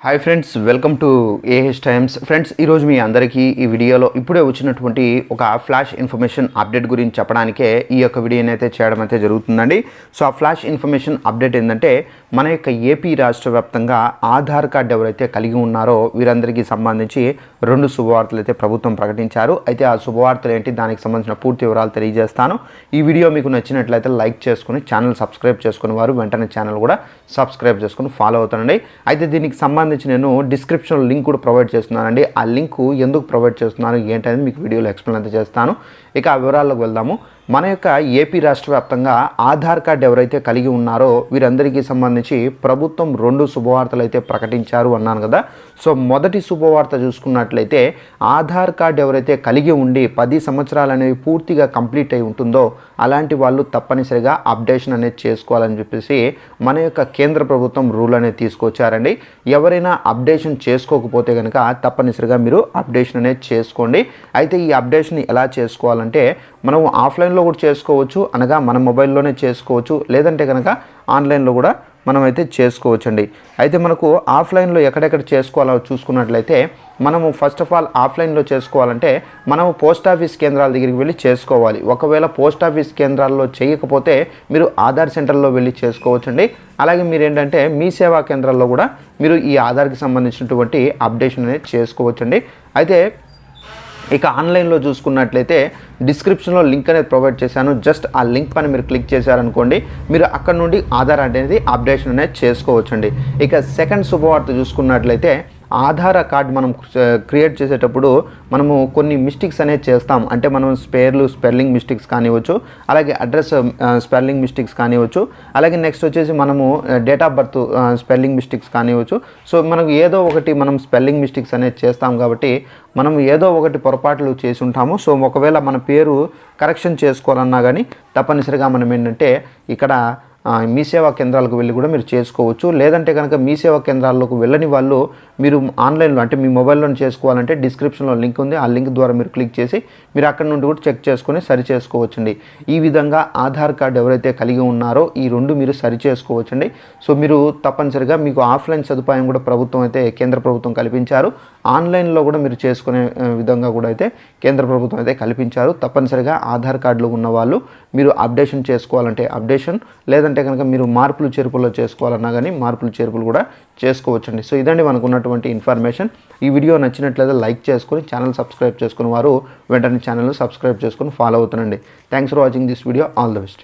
Hi friends, welcome to AH times. Friends, ఈరోజు మీ అందరికీ ఈ వీడియోలో ఇప్పుడే వచ్చినటువంటి ఒక ఫ్లాష్ ఇన్ఫర్మేషన్ అప్డేట్ గురించి చెప్పడానికే ఈ యొక్క వీడియోని అయితే చేయడం అయితే జరుగుతుందండి. సో ఆ ఫ్లాష్ ఇన్ఫర్మేషన్ అప్డేట్ ఏంటంటే, మన యొక్క ఏపీ రాష్ట్ర వ్యాప్తంగా ఆధార్ కార్డు ఎవరైతే కలిగి ఉన్నారో వీరందరికీ సంబంధించి 2 శుభవార్తలు అయితే ప్రభుత్వం ప్రకటించారు. అయితే ఆ శుభవార్తలు ఏంటి, దానికి సంబంధించిన పూర్తి వివరాలు తెలియజేస్తాను. ఈ వీడియో మీకు నచ్చినట్లయితే లైక్ చేసుకుని ఛానల్ సబ్స్క్రైబ్ చేసుకుని వారు వెంటనే ఛానల్ కూడా సబ్స్క్రైబ్ చేసుకుని ఫాలో అవుతానండి. అయితే దీనికి సంబంధించి నేను డిస్క్రిప్షన్లో లింక్ కూడా ప్రొవైడ్ చేస్తున్నానండి. ఆ లింక్ ఎందుకు ప్రొవైడ్ చేస్తున్నాను ఏంటనేది మీకు వీడియోలో ఎక్స్ప్లెయిన్ అయితే చేస్తాను. ఇక ఆ వివరాల్లోకి వెళ్దాము. మన యొక్క ఏపీ రాష్ట్ర వ్యాప్తంగా ఆధార్ కార్డు ఎవరైతే కలిగి ఉన్నారో వీరందరికీ సంబంధించి ప్రభుత్వం 2 శుభవార్తలు అయితే ప్రకటించారు అన్నాను కదా. సో మొదటి శుభవార్త చూసుకున్నట్లయితే, ఆధార్ కార్డు ఎవరైతే కలిగి ఉండి 10 సంవత్సరాలు అనేవి పూర్తిగా కంప్లీట్ అయి ఉంటుందో అలాంటి వాళ్ళు తప్పనిసరిగా అప్డేషన్ అనేది చేసుకోవాలని చెప్పేసి మన యొక్క కేంద్ర ప్రభుత్వం రూల్ అనేది తీసుకొచ్చారండి. ఎవరైనా అప్డేషన్ చేసుకోకపోతే కనుక తప్పనిసరిగా మీరు అప్డేషన్ అనేది చేసుకోండి. అయితే ఈ అప్డేషన్ ఎలా చేసుకోవాలంటే, మనం ఆఫ్లైన్లో కూడా చేసుకోవచ్చు, అనగా మన మొబైల్లోనే చేసుకోవచ్చు, లేదంటే కనుక ఆన్లైన్లో కూడా మనమైతే చేసుకోవచ్చండి. అయితే మనకు ఆఫ్లైన్లో ఎక్కడెక్కడ చేసుకోవాలో చూసుకున్నట్లయితే, మనము ఫస్ట్ ఆఫ్ ఆల్ ఆఫ్లైన్లో చేసుకోవాలంటే మనము పోస్ట్ ఆఫీస్ కేంద్రాల దగ్గరికి వెళ్ళి చేసుకోవాలి. ఒకవేళ పోస్ట్ ఆఫీస్ కేంద్రాల్లో చేయకపోతే మీరు ఆధార్ సెంటర్లో వెళ్ళి చేసుకోవచ్చండి. అలాగే మీరు ఏంటంటే మీ సేవా కేంద్రాల్లో కూడా మీరు ఈ ఆధార్కి సంబంధించినటువంటి అప్డేషన్ అనేది చేసుకోవచ్చండి. అయితే ఇక ఆన్లైన్లో చూసుకున్నట్లయితే డిస్క్రిప్షన్లో లింక్ అనేది ప్రొవైడ్ చేశాను. జస్ట్ ఆ లింక్ పైన మీరు క్లిక్ చేశారనుకోండి, మీరు అక్కడ నుండి ఆధార్ అనేది అప్డేషన్ అనేది చేసుకోవచ్చండి. ఇక సెకండ్ శుభవార్త చూసుకున్నట్లయితే, ఆధార్ కార్డ్ మనం క్రియేట్ చేసేటప్పుడు మనము కొన్ని మిస్టేక్స్ అనేది చేస్తాం. అంటే మనం స్పెల్లింగ్ మిస్టేక్స్ కానివ్వచ్చు, అలాగే అడ్రస్ స్పెల్లింగ్ మిస్టేక్స్ కానివ్వచ్చు, అలాగే నెక్స్ట్ వచ్చేసి మనము date of birth spelling mistakes కానివ్వచ్చు. సో మనకు ఏదో ఒకటి మనం స్పెల్లింగ్ మిస్టేక్స్ అనేది చేస్తాం కాబట్టి మనం ఏదో ఒకటి పొరపాట్లు చేసి ఉంటాము. సో ఒకవేళ మన పేరు కరెక్షన్ చేసుకోవాలన్నా కానీ తప్పనిసరిగా మనం ఏంటంటే ఇక్కడ మీ సేవా కేంద్రాలకు వెళ్ళి కూడా మీరు చేసుకోవచ్చు. లేదంటే కనుక మీ సేవా కేంద్రాల్లోకి వెళ్ళని వాళ్ళు మీరు ఆన్లైన్లో అంటే మీ మొబైల్లో చేసుకోవాలంటే డిస్క్రిప్షన్లో లింక్ ఉంది. ఆ లింక్ ద్వారా మీరు క్లిక్ చేసి మీరు అక్కడ నుండి కూడా చెక్ చేసుకొని సరి చేసుకోవచ్చండి. ఈ విధంగా ఆధార్ కార్డు ఎవరైతే కలిగి ఉన్నారో ఈ 2 మీరు సరి చేసుకోవచ్చండి. సో మీరు తప్పనిసరిగా మీకు ఆఫ్లైన్ సదుపాయం కూడా ప్రభుత్వం అయితే కేంద్ర ప్రభుత్వం కల్పించారు. ఆన్లైన్లో కూడా మీరు చేసుకునే విధంగా కూడా అయితే కేంద్ర ప్రభుత్వం అయితే కల్పించారు. తప్పనిసరిగా ఆధార్ కార్డులో ఉన్న వాళ్ళు మీరు అప్డేషన్ చేసుకోవాలంటే అప్డేషన్, లేదంటే కనుక మీరు మార్పులు చేర్పుల్లో చేసుకోవాలన్నా కానీ మార్పులు చేర్పులు కూడా చేసుకోవచ్చండి. సో ఇదండి మనకు ఉన్నటువంటి ఇన్ఫర్మేషన్. ఈ వీడియో నచ్చినట్లయితే లైక్ చేసుకొని ఛానల్ సబ్స్క్రైబ్ చేసుకుని వారు వెంటనే ఛానల్ను సబ్స్క్రైబ్ చేసుకొని ఫాలో అవుతానండి. Thanks for watching this video. All the best.